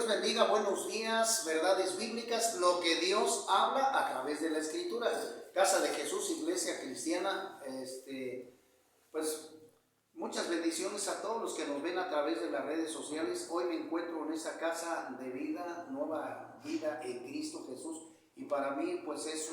Dios bendiga, buenos días, verdades bíblicas, lo que Dios habla a través de la Escritura. Casa de Jesús, Iglesia Cristiana, pues muchas bendiciones a todos los que nos ven a través de las redes sociales. Hoy me encuentro en esa casa de vida, nueva vida en Cristo Jesús, y para mí pues es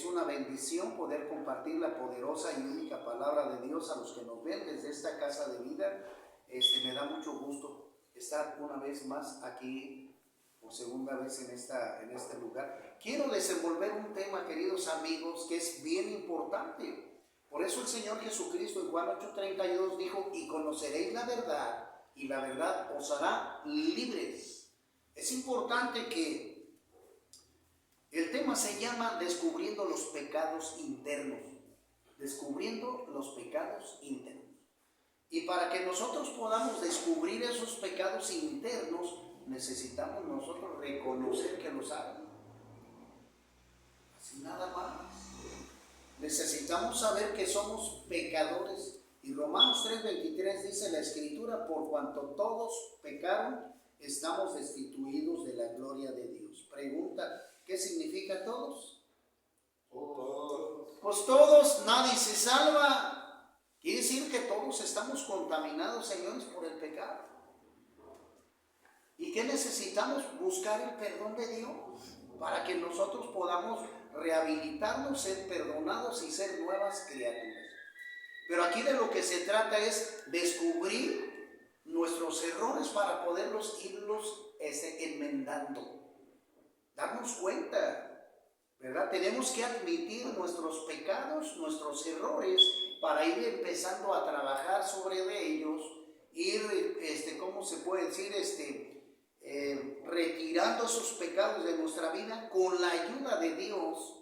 una bendición poder compartir la poderosa y única palabra de Dios a los que nos ven desde esta casa de vida. Me da mucho gusto estar una vez más aquí, por segunda vez en este lugar. Quiero desenvolver un tema, queridos amigos, que es bien importante. Por eso el Señor Jesucristo en Juan 8:32 dijo: y conoceréis la verdad, y la verdad os hará libres. Es importante que el tema se llama descubriendo los pecados internos. Descubriendo los pecados internos. Y para que nosotros podamos descubrir esos pecados internos, necesitamos nosotros reconocer que los hay. Así nada más. Necesitamos saber que somos pecadores. Y Romanos 3:23 dice la Escritura: por cuanto todos pecaron, estamos destituidos de la gloria de Dios. Pregunta: ¿qué significa todos? Pues todos, nadie se salva. Quiere decir que todos estamos contaminados, señores, por el pecado. ¿Y qué necesitamos? Buscar el perdón de Dios para que nosotros podamos rehabilitarnos, ser perdonados y ser nuevas criaturas. Pero aquí de lo que se trata es descubrir nuestros errores para poderlos irlos enmendando. Darnos cuenta, ¿verdad? Tenemos que admitir nuestros pecados, nuestros errores, para ir empezando a trabajar sobre ellos, ir, ¿cómo se puede decir? Retirando esos pecados de nuestra vida con la ayuda de Dios,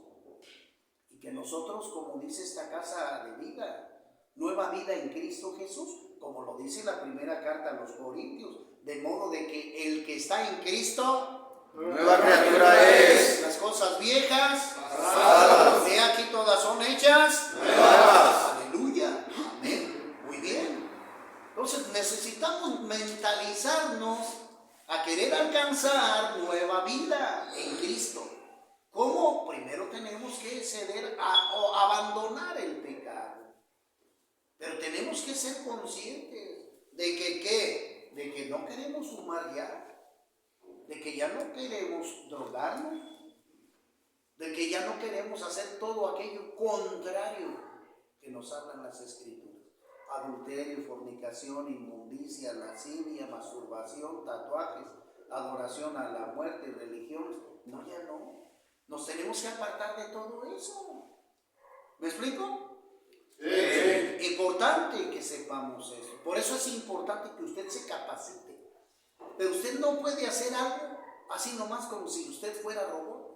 y que nosotros, como dice esta casa de vida, nueva vida en Cristo Jesús, como lo dice la primera carta a los Corintios, de modo de que el que está en Cristo, nueva criatura es. Las cosas viejas pasadas, de aquí todas son hechas nuevas. Aleluya, amén, muy bien. Entonces necesitamos mentalizarnos a querer alcanzar nueva vida en Cristo. ¿Cómo? Primero tenemos que ceder o abandonar el pecado. Pero tenemos que ser conscientes de que ¿qué? De que no queremos fumar ya, de que ya no queremos drogarnos, de que ya no queremos hacer todo aquello contrario que nos hablan las Escrituras: adulterio, fornicación, inmundicia, lascivia, masturbación, tatuajes, adoración a la muerte, religiones. No, ya no. Nos tenemos que apartar de todo eso. ¿Me explico? Sí. Importante que sepamos eso. Por eso es importante que usted se capacite. Pero usted no puede hacer algo así nomás como si usted fuera robot.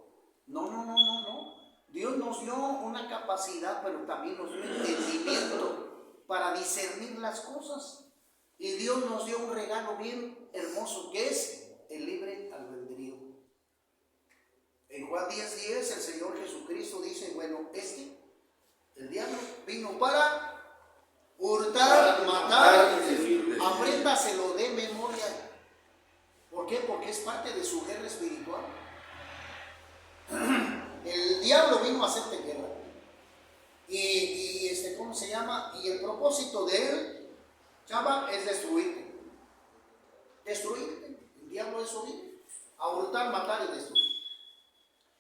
No. Dios nos dio una capacidad, pero también nos dio entendimiento para discernir las cosas. Y Dios nos dio un regalo bien hermoso, que es el libre albedrío. En Juan 10:10 el Señor Jesucristo dice: bueno, el diablo vino para hurtar, matar, apréndaselo de memoria. ¿Por qué? Porque es parte de su guerra espiritual. El diablo vino a hacerte guerra. ¿Cómo se llama? Y el propósito de él, chava, es destruirte. Destruirte. El diablo eso viene a hurtar, matar y destruir.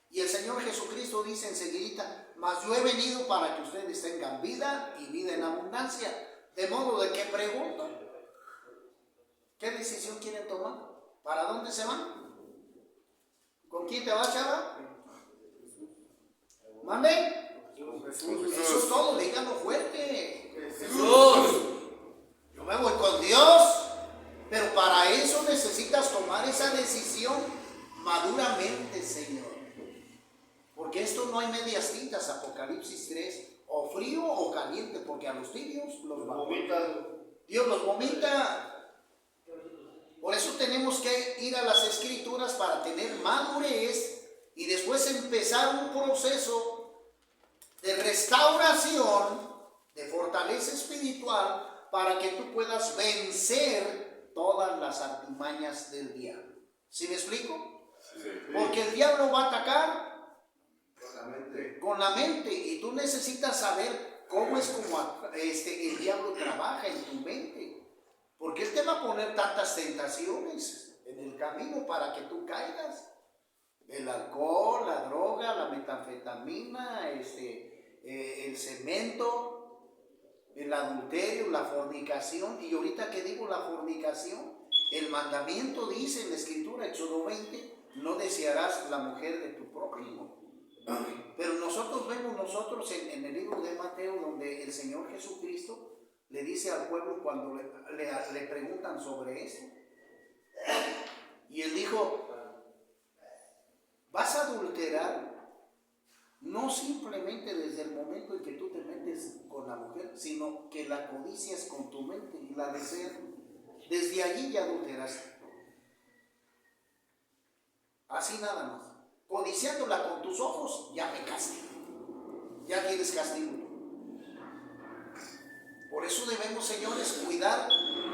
Y el Señor Jesucristo dice enseguidita: mas yo he venido para que ustedes tengan vida y vida en abundancia. De modo de que pregunto, ¿qué decisión quieren tomar? ¿Para dónde se van? ¿Con quién te vas, chava? ¿Mande? Eso es todo, díganlo fuerte. Jesús. Yo me voy con Dios. Pero para eso necesitas tomar esa decisión maduramente, Señor. Porque esto no hay medias tintas. Apocalipsis 3, o frío o caliente, porque a los tibios los vomita. Dios los vomita. Por eso tenemos que ir a las Escrituras para tener madurez y después empezar un proceso de restauración, de fortaleza espiritual, para que tú puedas vencer todas las artimañas del diablo. ¿Sí me explico? Sí. Porque el diablo va a atacar Con la mente. con la mente, y tú necesitas saber cómo es como el diablo trabaja en tu mente, porque él te va a poner tantas tentaciones en el camino para que tú caigas. El alcohol, la droga, la metanfetamina, el cemento, el adulterio, la fornicación. Y ahorita que digo la fornicación, el mandamiento dice en la escritura, Éxodo 20, no desearás la mujer de tu prójimo. Pero nosotros vemos en el libro de Mateo, donde el Señor Jesucristo le dice al pueblo cuando le preguntan sobre esto, y él dijo, vas a adulterar no simplemente desde el momento en que tú te metes con la mujer, sino que la codicias con tu mente y la deseas. Desde allí ya adulteraste. Así nada más. Codiciándola con tus ojos, ya pecaste. Ya tienes castigo. Por eso debemos, señores, cuidar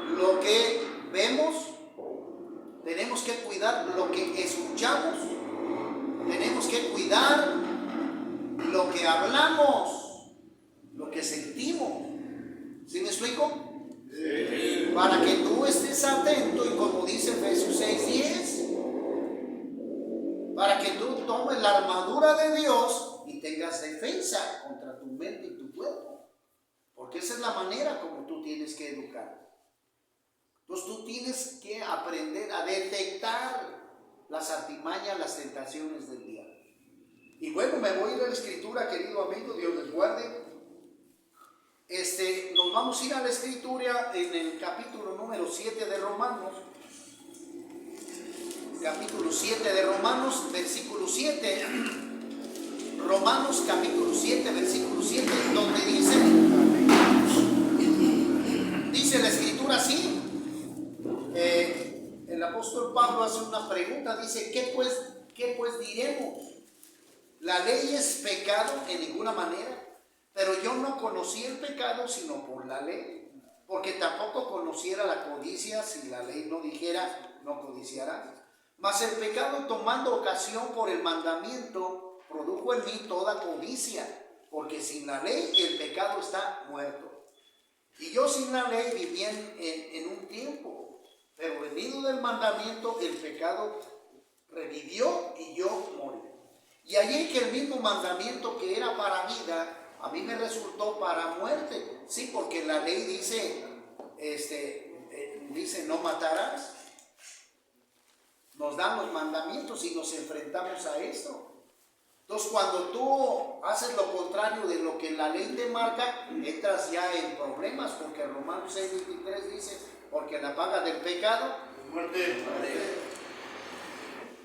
lo que vemos. Tenemos que cuidar lo que escuchamos. Tenemos que cuidar lo que hablamos, lo que sentimos. ¿Sí me explico? Sí. Para que tú estés atento, y como dice Efesios 6:10, para que tú tomes la armadura de Dios y tengas defensa contra tu mente y tu cuerpo. Porque esa es la manera como tú tienes que educar. Entonces tú tienes que aprender a detectar las artimañas, las tentaciones del diablo. Y bueno, me voy a ir a la escritura, querido amigo, Dios les guarde. Nos vamos a ir a la escritura en el capítulo número 7 de Romanos. Capítulo 7 de Romanos, versículo 7. Romanos capítulo 7, versículo 7, donde dice la escritura así. El apóstol Pablo hace una pregunta, dice, ¿qué pues diremos? La ley es pecado en ninguna manera, pero yo no conocí el pecado sino por la ley, porque tampoco conociera la codicia si la ley no dijera, no codiciarás. Mas el pecado, tomando ocasión por el mandamiento, produjo en mí toda codicia, porque sin la ley el pecado está muerto. Y yo sin la ley viví en un tiempo, pero venido del mandamiento el pecado revivió y yo morí. Y allí que el mismo mandamiento que era para vida, a mí me resultó para muerte. Sí, porque la ley dice, dice no matarás. Nos dan los mandamientos y nos enfrentamos a esto. Entonces, cuando tú haces lo contrario de lo que la ley te marca, entras ya en problemas, porque Romanos 6:23 dice, porque la paga del pecado, muerte.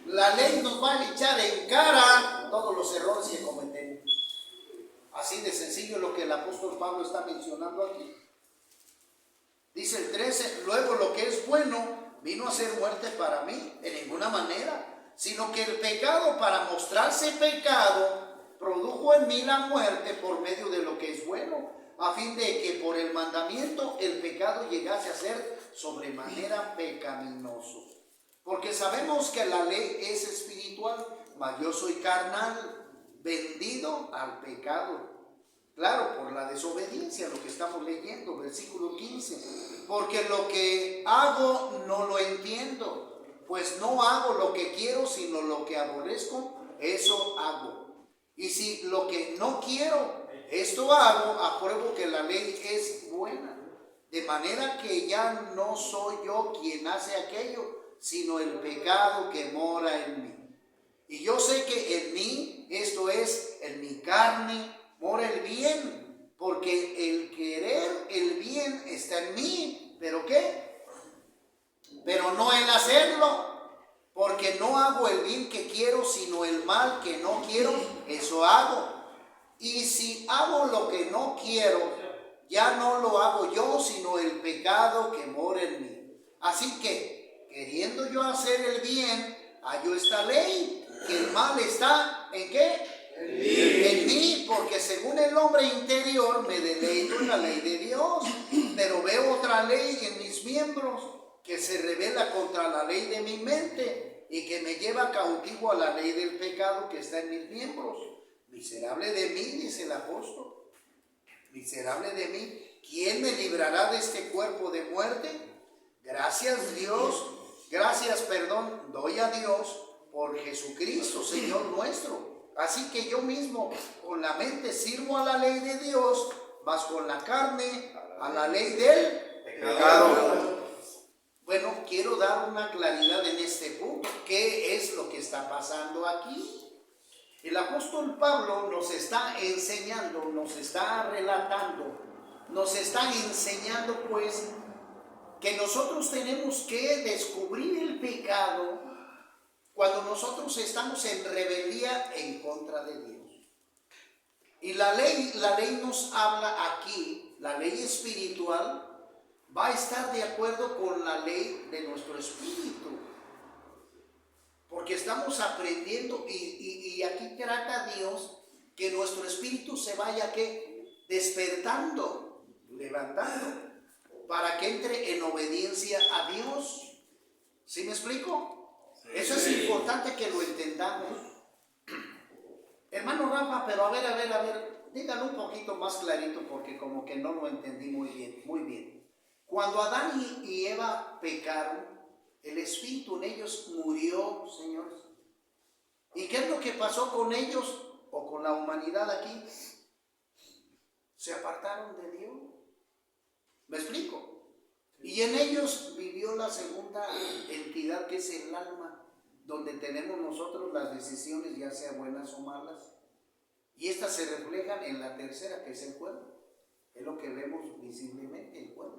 La ley nos va a echar en cara todos los errores que cometemos. Así de sencillo lo que el apóstol Pablo está mencionando aquí. Dice el 13, luego lo que es bueno vino a ser muerte para mí, en ninguna manera, sino que el pecado, para mostrarse pecado, produjo en mí la muerte por medio de lo que es bueno, a fin de que por el mandamiento el pecado llegase a ser sobremanera pecaminoso. Porque sabemos que la ley es espiritual, mas yo soy carnal, vendido al pecado. Claro, por la desobediencia, lo que estamos leyendo, versículo 15. Porque lo que hago no lo entiendo, pues no hago lo que quiero, sino lo que aborrezco, eso hago. Y si lo que no quiero, esto hago, apruebo que la ley es buena. De manera que ya no soy yo quien hace aquello, sino el pecado que mora en mí. Y yo sé que en mí, esto es, en mi carne, mora el bien, porque el querer el bien está en mí, ¿pero qué? Pero no el hacerlo, porque no hago el bien que quiero, sino el mal que no quiero, eso hago. Y si hago lo que no quiero, ya no lo hago yo, sino el pecado que mora en mí. Así que, queriendo yo hacer el bien, hallo esta ley, que el mal está ¿en qué? En mí, porque según el hombre interior me deleito en la ley de Dios, pero veo otra ley en mis miembros, que se revela contra la ley de mi mente y que me lleva cautivo a la ley del pecado que está en mis miembros. Miserable de mí, dice el apóstol. Miserable de mí. ¿Quién me librará de este cuerpo de muerte? Gracias Dios, doy a Dios por Jesucristo, Señor nuestro. Así que yo mismo con la mente sirvo a la ley de Dios, mas con la carne a la ley del pecado. Bueno, quiero dar una claridad en este punto. ¿Qué es lo que está pasando aquí? El apóstol Pablo nos está enseñando, nos está relatando, nos está enseñando pues que nosotros tenemos que descubrir el pecado cuando nosotros estamos en rebeldía en contra de Dios. Y la ley nos habla aquí, la ley espiritual va a estar de acuerdo con la ley de nuestro espíritu. Porque estamos aprendiendo y aquí trata Dios que nuestro espíritu se vaya despertando, levantando, para que entre en obediencia a Dios. ¿Sí me explico? Sí. Eso es importante que lo entendamos. Hermano Rafa, pero a ver, díganlo un poquito más clarito porque como que no lo entendí muy bien. Cuando Adán y Eva pecaron, el espíritu en ellos murió, señores. ¿Y qué es lo que pasó con ellos o con la humanidad aquí? Se apartaron de Dios. ¿Me explico? Y en ellos vivió la segunda entidad que es el alma, donde tenemos nosotros las decisiones, ya sean buenas o malas. Y estas se reflejan en la tercera, que es el cuerpo. Es lo que vemos visiblemente, el cuerpo.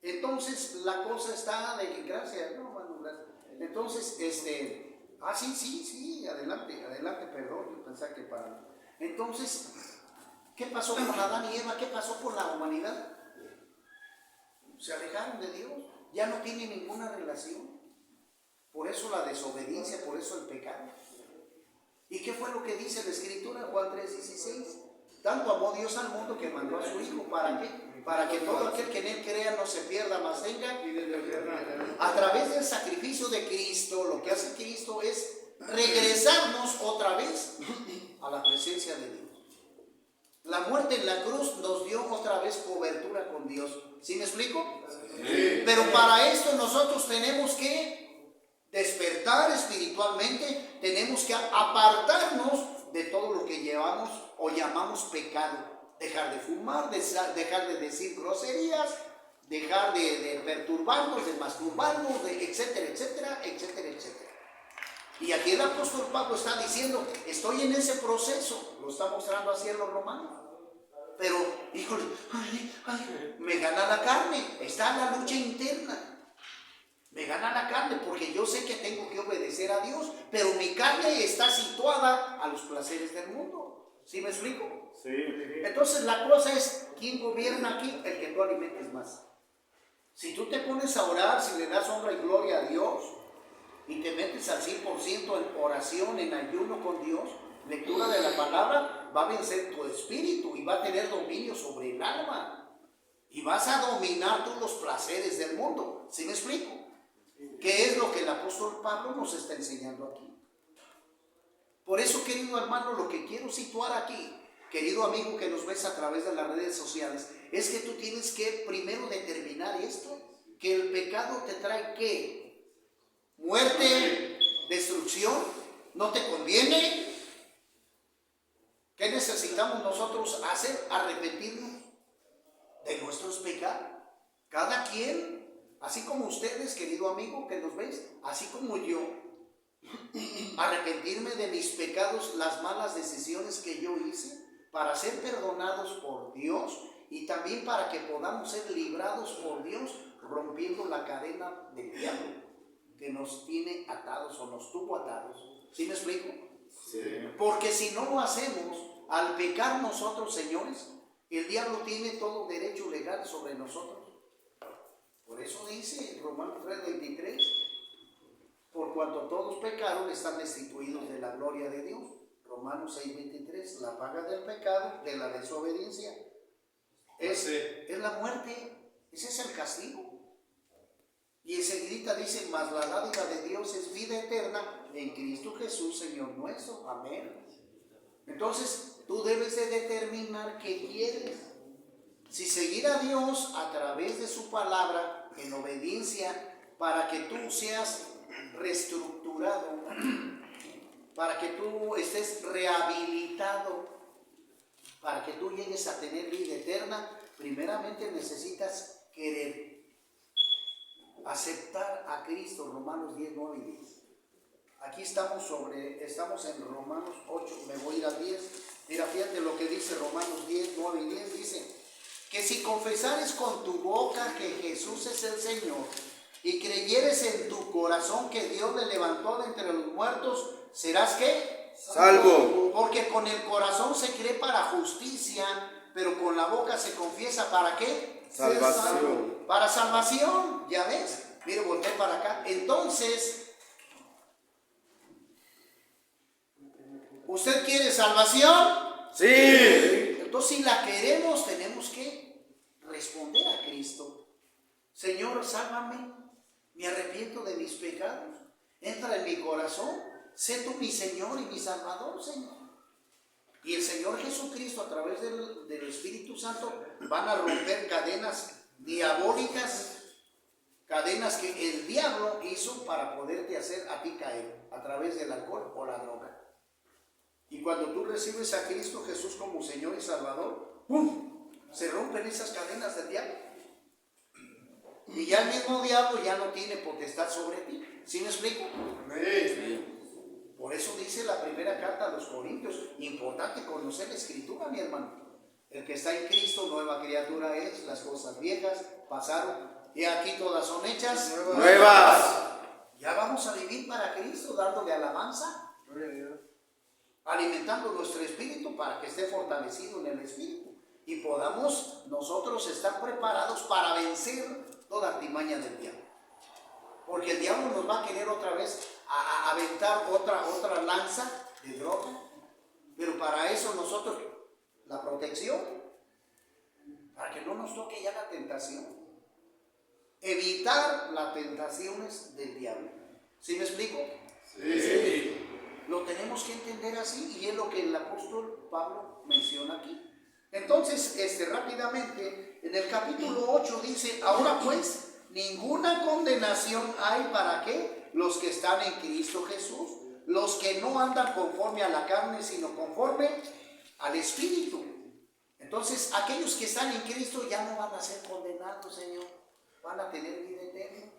Entonces la cosa está de que gracias, no, mano, gracias. Entonces, sí, adelante, perdón, yo pensaba que para. Entonces, ¿qué pasó con Adán y Eva? ¿Qué pasó con la humanidad? Se alejaron de Dios, ya no tienen ninguna relación. Por eso la desobediencia, por eso el pecado. ¿Y qué fue lo que dice la Escritura en Juan 3:16? Tanto amó Dios al mundo que mandó a su Hijo. ¿Para qué? Para que todo aquel que en Él crea no se pierda, mas tenga. A través del sacrificio de Cristo, lo que hace Cristo es regresarnos otra vez a la presencia de Dios. La muerte en la cruz nos dio otra vez cobertura con Dios. ¿Sí me explico? Sí. Pero para esto nosotros tenemos que despertar espiritualmente, tenemos que apartarnos de todo lo que llevamos o llamamos pecado. Dejar de fumar, dejar de decir groserías, dejar de perturbarnos, de masturbarnos, etcétera. Y aquí el apóstol Pablo está diciendo, estoy en ese proceso, lo está mostrando así en los romanos. Pero, híjole, me gana la carne, está la lucha interna. Me gana la carne porque yo sé que tengo que obedecer a Dios, pero mi carne está situada a los placeres del mundo. ¿Sí me explico? Sí. Entonces la cosa es, ¿quién gobierna aquí? El que tú alimentes más. Si tú te pones a orar, si le das honra y gloria a Dios y te metes al 100% en oración, en ayuno con Dios, lectura de la palabra, va a vencer tu espíritu y va a tener dominio sobre el alma. Y vas a dominar tú los placeres del mundo. ¿Sí me explico? ¿Qué es lo que el apóstol Pablo nos está enseñando aquí? Por eso, querido hermano, lo que quiero situar aquí, querido amigo que nos ves a través de las redes sociales, es que tú tienes que primero determinar esto, que el pecado te trae ¿qué? Muerte, destrucción, no te conviene. ¿Qué necesitamos nosotros hacer? Arrepentirnos de nuestros pecados. Cada quien, así como ustedes, querido amigo que nos ves, así como yo, arrepentirme de mis pecados, las malas decisiones que yo hice, para ser perdonados por Dios y también para que podamos ser librados por Dios, rompiendo la cadena del diablo que nos tiene atados o nos tuvo atados. ¿Sí me explico? Sí. Porque si no lo hacemos, al pecar nosotros, señores, el diablo tiene todo derecho legal sobre nosotros. Por eso dice Romanos 3:23, por cuanto todos pecaron, están destituidos de la gloria de Dios. Romanos 6:23, la paga del pecado, de la desobediencia, es la muerte, ese es el castigo. Y enseguida dice, mas la dádiva de Dios es vida eterna en Cristo Jesús, Señor nuestro. Amén. Entonces, tú debes de determinar qué quieres. Si seguir a Dios a través de su palabra, en obediencia, para que tú seas reestructurado, para que tú estés rehabilitado, para que tú llegues a tener vida eterna, primeramente necesitas querer. Aceptar a Cristo, Romanos 10, 9 y 10. Aquí estamos en Romanos 8, me voy a ir a 10. Mira, fíjate lo que dice Romanos 10, 9 y 10. Dice que si confesares con tu boca que Jesús es el Señor y creyeres en tu corazón que Dios le levantó de entre los muertos, serás ¿qué? Salvo. Porque con el corazón se cree para justicia, pero con la boca se confiesa ¿para qué? Salvación. Para salvación, ¿ya ves? Mire, volteé para acá. Entonces, ¿usted quiere salvación? Sí. Entonces, si la queremos, tenemos que responder a Cristo. Señor, sálvame, me arrepiento de mis pecados, entra en mi corazón, sé tú mi Señor y mi Salvador, Señor. Y el Señor Jesucristo, a través del Espíritu Santo, van a romper cadenas diabólicas, cadenas que el diablo hizo para poderte hacer a ti caer, a través del alcohol o la droga. Y cuando tú recibes a Cristo Jesús como Señor y Salvador, ¡pum!, se rompen esas cadenas del diablo. Y ya el mismo diablo ya no tiene potestad sobre ti. ¿Sí me explico? Amén. Por eso dice la primera carta a los Corintios, importante conocer la Escritura, mi hermano. El que está en Cristo, nueva criatura es, las cosas viejas pasaron, y aquí todas son hechas Nuevas. Ya vamos a vivir para Cristo, dándole alabanza, alimentando nuestro espíritu para que esté fortalecido en el espíritu y podamos nosotros estar preparados para vencer toda artimaña del diablo. Porque el diablo nos va a querer otra vez a aventar otra lanza de droga, pero para eso nosotros, la protección, para que no nos toque ya la tentación, evitar las tentaciones del diablo. ¿Sí me explico? Sí. Lo tenemos que entender así, y es lo que el apóstol Pablo menciona aquí. Entonces, rápidamente, en el capítulo 8 dice, ahora pues, ninguna condenación hay para ¿qué? Los que están en Cristo Jesús, los que no andan conforme a la carne, sino conforme al Espíritu. Entonces, aquellos que están en Cristo ya no van a ser condenados, Señor, van a tener vida eterna,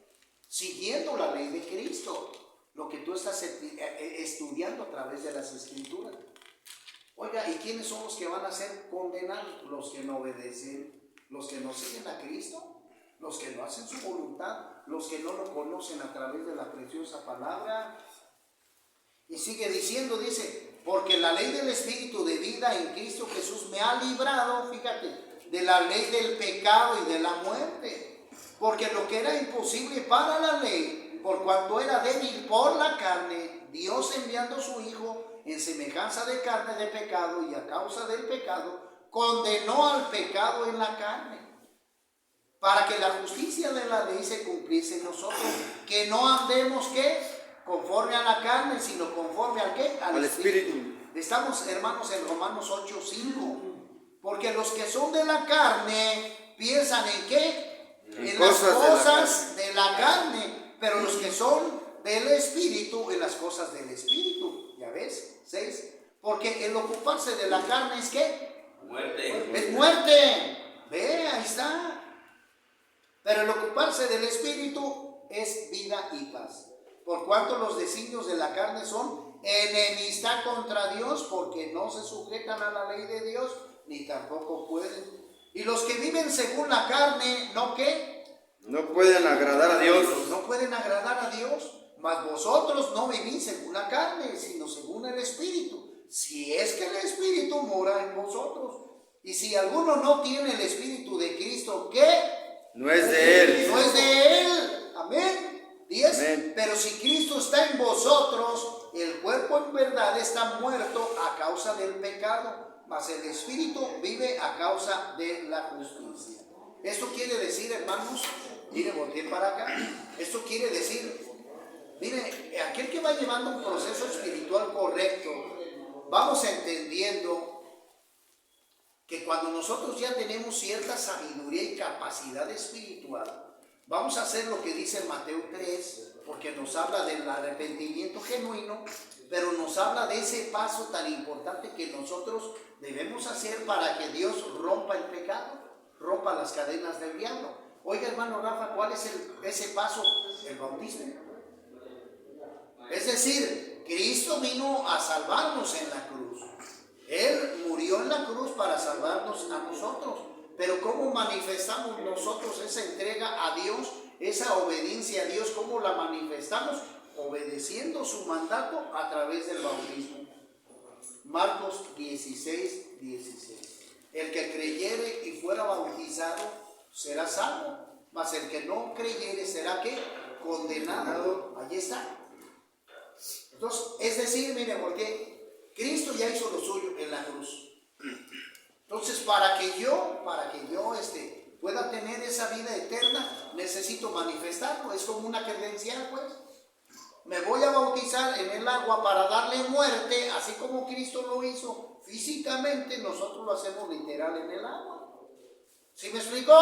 siguiendo la ley de Cristo, lo que tú estás estudiando a través de las Escrituras. Oiga, ¿y quiénes son los que van a ser condenados? Los que no obedecen, los que no siguen a Cristo, los que no hacen su voluntad, los que no lo conocen a través de la preciosa palabra. Y sigue diciendo, dice, porque la ley del Espíritu de vida en Cristo Jesús me ha librado, fíjate, de la ley del pecado y de la muerte. Porque lo que era imposible para la ley, por cuanto era débil por la carne, Dios enviando a su Hijo en semejanza de carne de pecado, y a causa del pecado, condenó al pecado en la carne, para que la justicia de la ley se cumpliese en nosotros, que no andemos ¿qué? Conforme a la carne, sino conforme al ¿qué? Al Espíritu. Estamos, hermanos, en Romanos 8, 5. Porque los que son de la carne piensan en ¿qué? En las cosas de la carne, pero los que son del Espíritu, en las cosas del Espíritu. ¿Ya ves? 6. Porque el ocuparse de la carne es ¿qué? Muerte. Es muerte. Ve, ahí está. Pero el ocuparse del Espíritu es vida y paz. Por cuanto los designios de la carne son enemistad contra Dios, porque no se sujetan a la ley de Dios, ni tampoco pueden. Y los que viven según la carne, ¿no qué? No pueden agradar a Dios. No pueden agradar a Dios. Mas vosotros no vivís según la carne, sino según el Espíritu. Si es que el Espíritu mora en vosotros. Y si alguno no tiene el Espíritu de Cristo, ¿qué? No es de Él. No es de Él. Amén. 10. Amén. Pero si Cristo está en vosotros, el cuerpo en verdad está muerto a causa del pecado, mas el espíritu vive a causa de la justicia. Esto quiere decir, hermanos, mire, volteé para acá. Esto quiere decir, mire, aquel que va llevando un proceso espiritual correcto, vamos entendiendo que cuando nosotros ya tenemos cierta sabiduría y capacidad espiritual, vamos a hacer lo que dice Mateo 3, porque nos habla del arrepentimiento genuino, pero nos habla de ese paso tan importante que nosotros debemos hacer para que Dios rompa el pecado, rompa las cadenas del diablo. Oiga, hermano Rafa, ¿cuál es ese paso? El bautismo. Es decir, Cristo vino a salvarnos en la cruz. Él murió en la cruz para salvarnos a nosotros. Pero ¿cómo manifestamos nosotros esa entrega a Dios, esa obediencia a Dios? ¿Cómo la manifestamos? Obedeciendo su mandato a través del bautismo. Marcos 16, 16. El que creyere y fuera bautizado será salvo, mas el que no creyere será ¿qué? Condenado. Allí está. Entonces, es decir, mire, porque Cristo ya hizo lo suyo en la cruz. Entonces, para que yo pueda tener esa vida eterna, necesito manifestarlo. Es como una credencial, pues. Me voy a bautizar en el agua para darle muerte, así como Cristo lo hizo físicamente, nosotros lo hacemos literal en el agua. ¿Sí me explicó?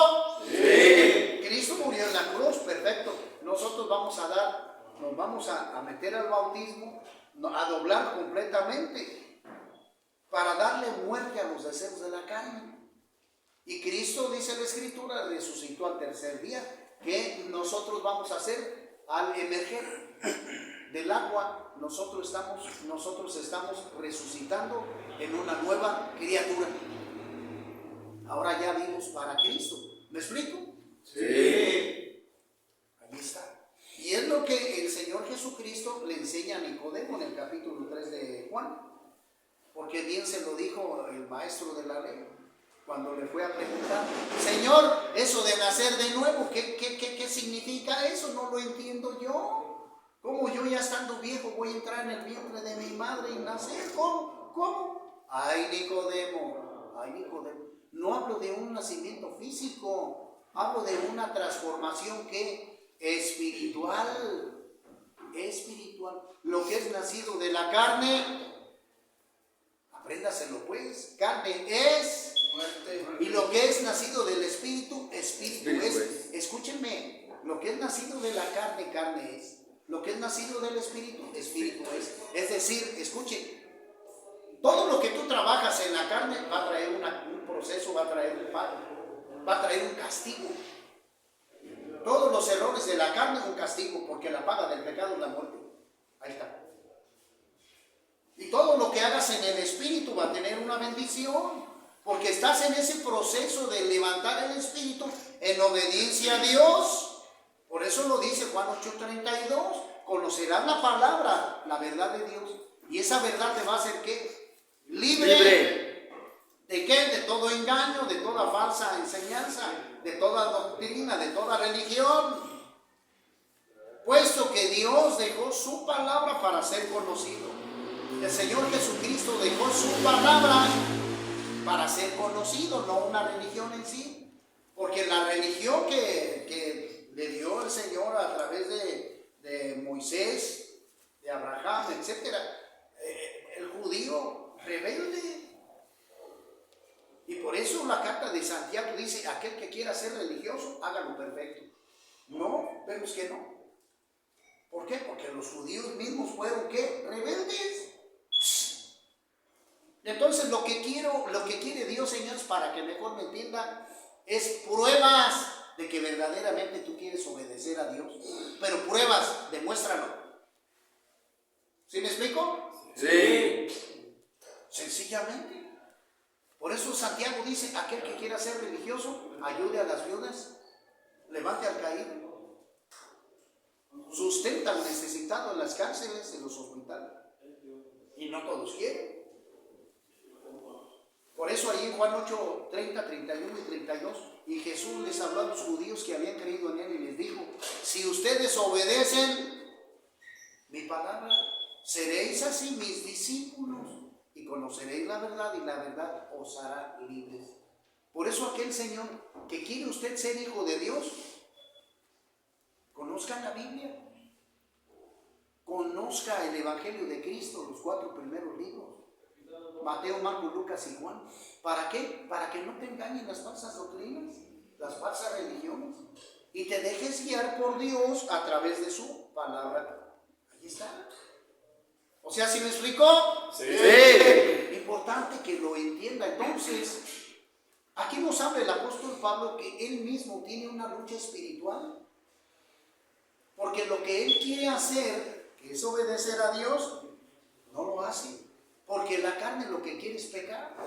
Sí. Cristo murió en la cruz, perfecto. Nosotros nos vamos a meter al bautismo, a doblar completamente, para darle muerte a los deseos de la carne. Y Cristo, dice la Escritura, resucitó al tercer día. ¿Qué nosotros vamos a hacer? Al emerger del agua, nosotros estamos resucitando en una nueva criatura. Ahora ya vivimos para Cristo. ¿Me explico? Sí. Ahí está. Y es lo que el Señor Jesucristo le enseña a Nicodemo en el capítulo 3 de Juan. Porque bien se lo dijo el maestro de la ley cuando le fue a preguntar: Señor, eso de nacer de nuevo, ¿qué significa eso? No lo entiendo yo. ¿Cómo yo ya estando viejo voy a entrar en el vientre de mi madre y nacer? ¿Cómo? Ay, Nicodemo, no hablo de un nacimiento físico, hablo de una transformación espiritual. Lo que es nacido de la carne, apréndaselo pues, carne es muerte, y lo que es nacido del espíritu, espíritu es. Escúchenme, lo que es nacido de la carne, carne es. Lo que es nacido del espíritu, espíritu es. Es decir, escuchen, todo lo que tú trabajas en la carne va a traer un proceso, va a traer un pago, va a traer un castigo. Todos los errores de la carne, un castigo, porque la paga del pecado es la muerte. Ahí está. Y todo lo que hagas en el espíritu va a tener una bendición, porque estás en ese proceso de levantar el espíritu en obediencia a Dios. Por eso lo dice Juan 8:32, conocerás la palabra, la verdad de Dios, y esa verdad te va a hacer ¿qué? Libre. ¿De qué? De todo engaño, de toda falsa enseñanza, de toda doctrina, de toda religión. Puesto que Dios dejó su palabra para ser conocido. El Señor Jesucristo dejó su palabra para ser conocido, no una religión en sí. Porque la religión que le dio el Señor a través de Moisés, de Abraham, etc., el judío rebelde. Y por eso la carta de Santiago dice: aquel que quiera ser religioso, hágalo perfecto. No, vemos que no. ¿Por qué? Porque los judíos mismos fueron ¿qué? Rebeldes. Entonces lo que quiere Dios, señores, para que mejor me entienda, es pruebas de que verdaderamente tú quieres obedecer a Dios. Pero pruebas, demuéstralo. ¿Sí me explico? Sí. Sencillamente. Por eso Santiago dice: aquel que quiera ser religioso, ayude a las viudas, levante al caído, sustenta al necesitado en las cárceles, en los hospitales. Y no todos quieren. Por eso ahí en Juan 8, 30, 31 y 32, y Jesús les habló a los judíos que habían creído en él y les dijo: si ustedes obedecen mi palabra, seréis así mis discípulos. y conoceréis la verdad, y la verdad os hará libres. Por eso aquel Señor que quiere usted ser hijo de Dios, conozca la Biblia, conozca el Evangelio de Cristo, los 4 primeros libros, Mateo, Marcos, Lucas y Juan. ¿Para qué? Para que no te engañen las falsas doctrinas, las falsas religiones, y te dejes guiar por Dios a través de su palabra. Ahí está. O sea, ¿sí me explicó? Sí. Importante que lo entienda. Entonces, aquí nos habla el apóstol Pablo que él mismo tiene una lucha espiritual. Porque lo que él quiere hacer, que es obedecer a Dios, no lo hace. Porque la carne lo que quiere es pecar.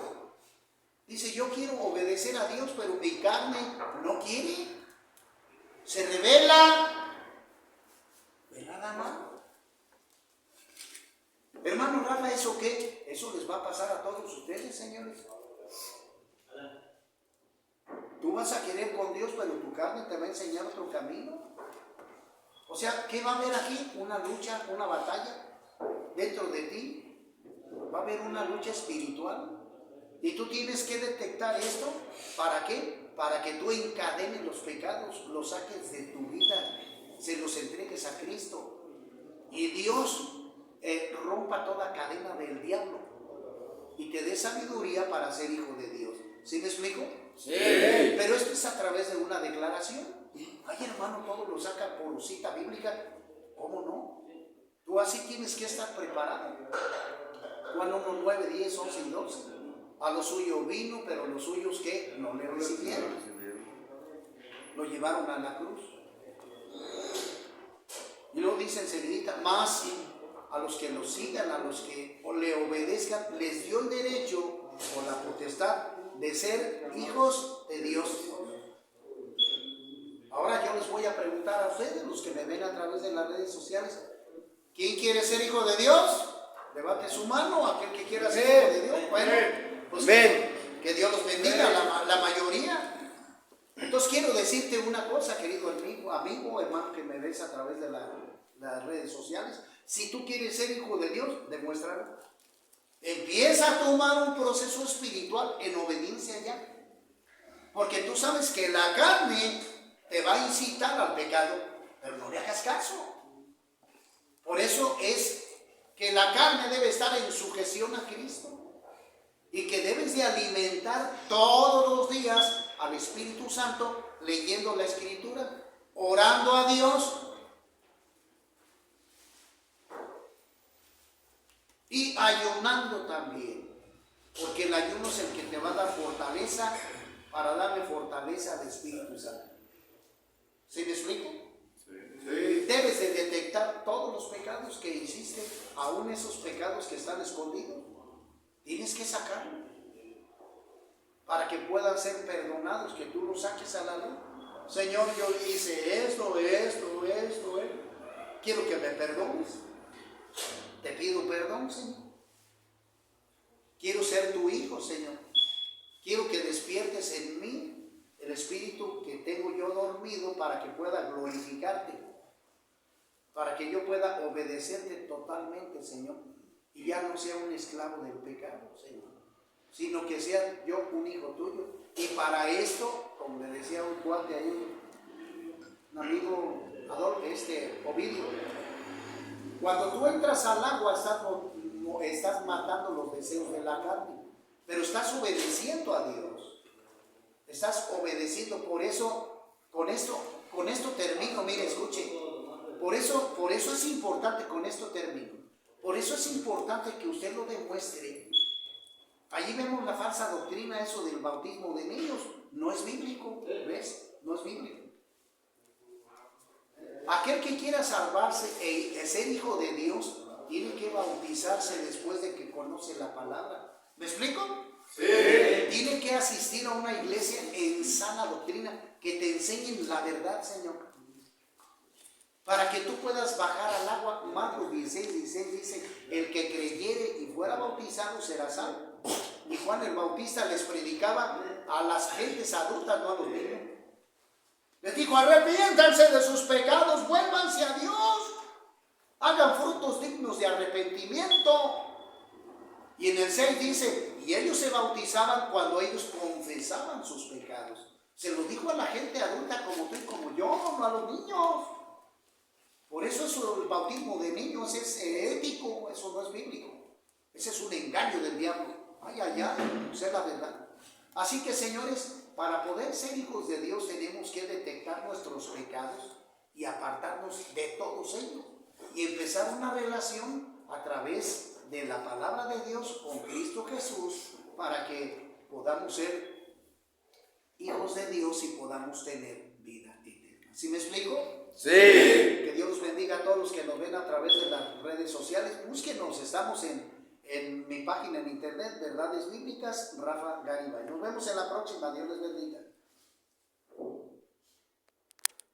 Dice, yo quiero obedecer a Dios, pero mi carne no quiere. Se revela. ¿Ve nada más? Hermano Rafa, ¿eso qué? Eso les va a pasar a todos ustedes, señores. Tú vas a querer con Dios, pero tu carne te va a enseñar otro camino. O sea, ¿qué va a haber aquí? Una lucha, una batalla dentro de ti. Va a haber una lucha espiritual. Y tú tienes que detectar esto. ¿Para qué? Para que tú encadenes los pecados, los saques de tu vida, se los entregues a Cristo. Y Dios rompa toda cadena del diablo y te dé sabiduría para ser hijo de Dios. ¿Sí me explico? Sí. Pero esto es a través de una declaración. Ay, hermano, todo lo saca por cita bíblica. ¿Cómo no? Tú así tienes que estar preparado. Juan 1, 9, 10, 11 y 12. A lo suyo vino, pero los suyos que no le recibieron. Lo llevaron a la cruz. Y luego dice enseguida, más a los que lo sigan, a los que le obedezcan, les dio el derecho o la potestad de ser hijos de Dios. Ahora yo les voy a preguntar a ustedes, los que me ven a través de las redes sociales, ¿quién quiere ser hijo de Dios? Levante su mano, aquel que quiera ser hijo de Dios. Bueno, pues que Dios los bendiga, la mayoría. Entonces quiero decirte una cosa, querido amigo, hermano que me ves a través de las redes sociales. Si tú quieres ser hijo de Dios, demuéstralo. Empieza a tomar un proceso espiritual en obediencia ya. Porque tú sabes que la carne te va a incitar al pecado, pero no le hagas caso. Por eso es que la carne debe estar en sujeción a Cristo. Y que debes de alimentar todos los días al Espíritu Santo leyendo la Escritura, orando a Dios y ayunando también, porque el ayuno es el que te va a dar fortaleza para darle fortaleza al Espíritu Santo. ¿Sí me explico? Sí. Debes de detectar todos los pecados que hiciste, aún esos pecados que están escondidos. Tienes que sacarlo para que puedan ser perdonados, que tú los saques a la luz. Señor, yo hice esto. Quiero que me perdones. Te pido perdón, Señor. Quiero ser tu hijo, Señor. Quiero que despiertes en mí el espíritu que tengo yo dormido para que pueda glorificarte, para que yo pueda obedecerte totalmente, Señor, y ya no sea un esclavo del pecado, Señor, sino que sea yo un hijo tuyo. Y para esto, como le decía un cuate ahí, un amigo Ovidio, cuando tú entras al agua estás matando los deseos de la carne, pero estás obedeciendo a Dios, estás obedeciendo. Por eso, con esto termino. Mire, escuche, por eso es importante, con esto termino. Por eso es importante que usted lo demuestre. Allí vemos la falsa doctrina, eso del bautismo de niños. No es bíblico, ¿ves? No es bíblico. Aquel que quiera salvarse e ser hijo de Dios tiene que bautizarse después de que conoce la palabra. ¿Me explico? Sí. Tiene que asistir a una iglesia en sana doctrina, que te enseñen la verdad, Señor, para que tú puedas bajar al agua. Marcos 16 dice, el que creyere y fuera bautizado será salvo. Y Juan el Bautista les predicaba a las gentes adultas, no a los niños. Les dijo, arrepiéntanse de sus pecados, vuélvanse a Dios, hagan frutos dignos de arrepentimiento. Y en el 6 dice, y ellos se bautizaban cuando ellos confesaban sus pecados. Se lo dijo a la gente adulta como tú y como yo, no a los niños. Por eso el bautismo de niños es ético, eso no es bíblico. Ese es un engaño del diablo. Ay, ay, ay, esa es la verdad. Así que, señores, para poder ser hijos de Dios tenemos que detectar nuestros pecados y apartarnos de todos ellos. Y empezar una relación a través de la palabra de Dios con Cristo Jesús para que podamos ser hijos de Dios y podamos tener vida eterna. ¿Sí me explico? Sí. Que Dios los bendiga a todos los que nos ven a través de las redes sociales. Búsquenos, estamos en mi página en internet, Verdades Bíblicas, Rafa Garibay. Nos vemos en la próxima. Dios les bendiga.